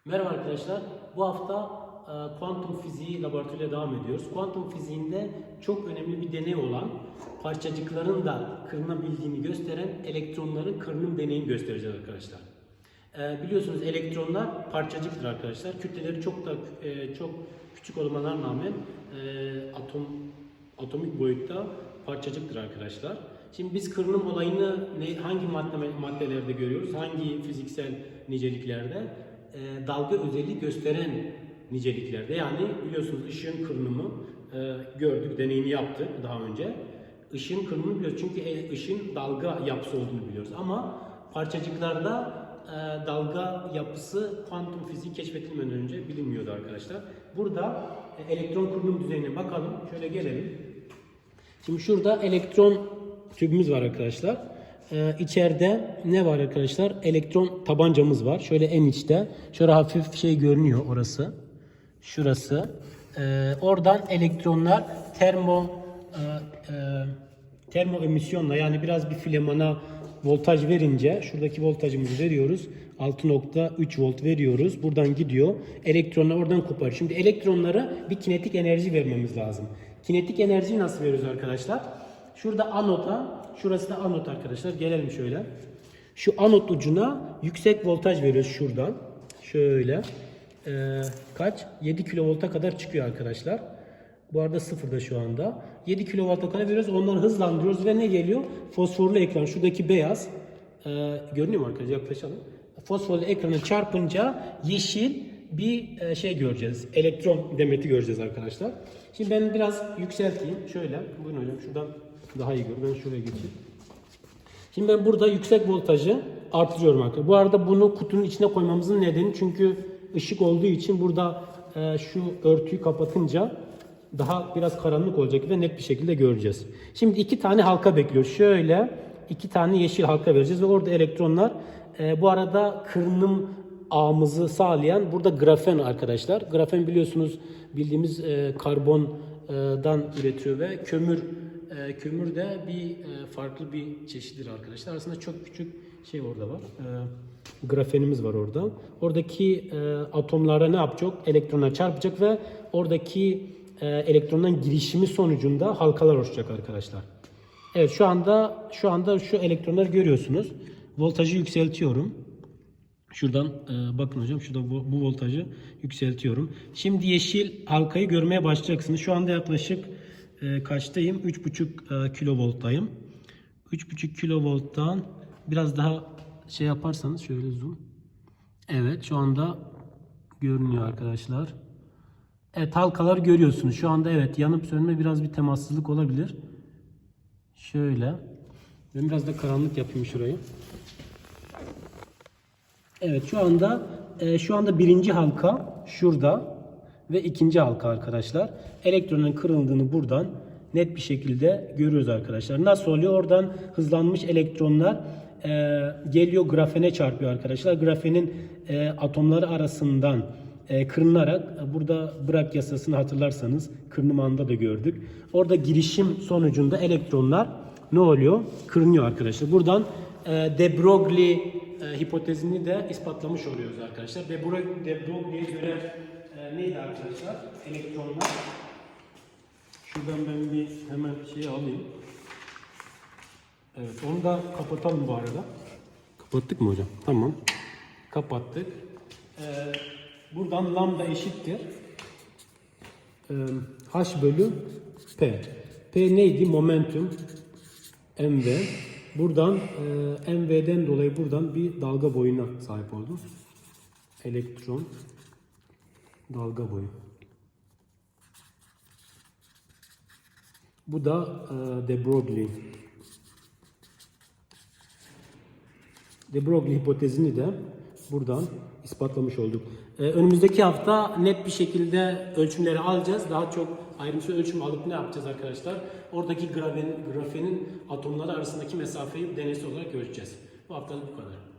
Merhaba arkadaşlar. Bu hafta kuantum fiziği laboratuvarıyla devam ediyoruz. Kuantum fiziğinde çok önemli bir deney olan parçacıkların da kırınabildiğini gösteren elektronların kırınım deneyini göstereceğiz arkadaşlar. Biliyorsunuz elektronlar parçacıktır arkadaşlar. Kütleleri çok küçük olmalarına rağmen atomik boyutta parçacıktır arkadaşlar. Şimdi biz kırınım olayını hangi maddelerde görüyoruz? Hangi fiziksel niceliklerde? Dalga özelliği gösteren niceliklerde. Yani biliyorsunuz ışığın kırınımı gördük, deneyini yaptık daha önce. Işığın kırınımını biliyoruz çünkü ışığın dalga yapısı olduğunu biliyoruz. Ama parçacıklarda dalga yapısı kuantum fiziği keşfedilmeden önce bilinmiyordu arkadaşlar. Burada elektron kırınım düzeyine bakalım. Şöyle gelelim. Şimdi şurada elektron tübümüz var arkadaşlar. İçeride ne var arkadaşlar? Elektron tabancamız var. Şöyle en içte. Şöyle hafif şey görünüyor orası. Şurası. Oradan elektronlar termo emisyonla, yani biraz bir filamana voltaj verince, şuradaki voltajımızı veriyoruz. 6.3 volt veriyoruz. Buradan gidiyor. Elektronlar oradan koparıyor. Şimdi elektronlara bir kinetik enerji vermemiz lazım. Kinetik enerjiyi nasıl veriyoruz arkadaşlar? Şurada anota, şurası da anot arkadaşlar. Gelelim şöyle. Şu anot ucuna yüksek voltaj veriyoruz şuradan. Şöyle. Kaç? 7 kilovolta kadar çıkıyor arkadaşlar. Bu arada sıfırda şu anda. 7 kilovolta kadar veriyoruz. Onları hızlandırıyoruz ve ne geliyor? Fosforlu ekran. Şuradaki beyaz. Görünüyor mu arkadaşlar? Yaklaşalım. Fosforlu ekranı çarpınca yeşil bir şey göreceğiz. Elektron demeti göreceğiz arkadaşlar. Şimdi ben biraz yükselteyim. Şöyle. Buyurun hocam. Şuradan daha iyi gör. Ben şuraya geçeyim. Şimdi ben burada yüksek voltajı artırıyorum arkadaşlar. Bu arada bunu kutunun içine koymamızın nedeni, çünkü ışık olduğu için burada şu örtüyü kapatınca daha biraz karanlık olacak ve net bir şekilde göreceğiz. Şimdi iki tane halka bekliyor. Şöyle iki tane yeşil halka vereceğiz ve orada elektronlar bu arada kırınım ağımızı sağlayan burada grafen arkadaşlar. Grafen biliyorsunuz bildiğimiz karbondan üretiyor ve kömür de bir farklı bir çeşidir arkadaşlar. Aslında çok küçük şey orada var. Grafenimiz var orada. Oradaki atomlara ne yapacak? Elektrona çarpacak ve oradaki elektronun girişimi sonucunda halkalar oluşacak arkadaşlar. Evet, şu anda şu elektronları görüyorsunuz. Voltajı yükseltiyorum. Şuradan bakın hocam, şurada bu voltajı yükseltiyorum. Şimdi yeşil halkayı görmeye başlayacaksınız. Şu anda yaklaşık kaçtayım? 3,5 kilovolttayım. 3,5 kilovolttan biraz daha şey yaparsanız şöyle zoom. Evet, şu anda görünüyor arkadaşlar. Evet, halkalar görüyorsunuz. Şu anda evet, yanıp sönme, biraz bir temassızlık olabilir. Şöyle. Ben biraz da karanlık yapayım şurayı. Evet, şu anda birinci halka şurada ve ikinci halka arkadaşlar. Elektronun kırıldığını buradan net bir şekilde görüyoruz arkadaşlar. Nasıl oluyor? Oradan hızlanmış elektronlar geliyor, grafene çarpıyor arkadaşlar. Grafenin atomları arasından kırınarak, burada Bragg yasasını hatırlarsanız kırınım anında da gördük. Orada girişim sonucunda elektronlar ne oluyor? Kırınıyor arkadaşlar. Buradan de Broglie hipotezini de ispatlamış oluyoruz arkadaşlar. De Broglie'ye göre neydi arkadaşlar? Elektronlar. Şuradan ben bir hemen şeyi alayım. Evet, onu da kapatalım bu arada. Kapattık mı hocam? Tamam. Kapattık. Buradan lambda eşittir H bölü P. P neydi? Momentum mv. Buradan mv'den dolayı buradan bir dalga boyuna sahip oldum. Elektron dalga boyu. Bu da de Broglie. De Broglie hipotezini de buradan ispatlamış olduk. Önümüzdeki hafta net bir şekilde ölçümleri alacağız. Daha çok ayrıntılı ölçüm alıp ne yapacağız arkadaşlar? Oradaki grafenin atomları arasındaki mesafeyi deneysel olarak ölçeceğiz. Bu haftalık bu kadar.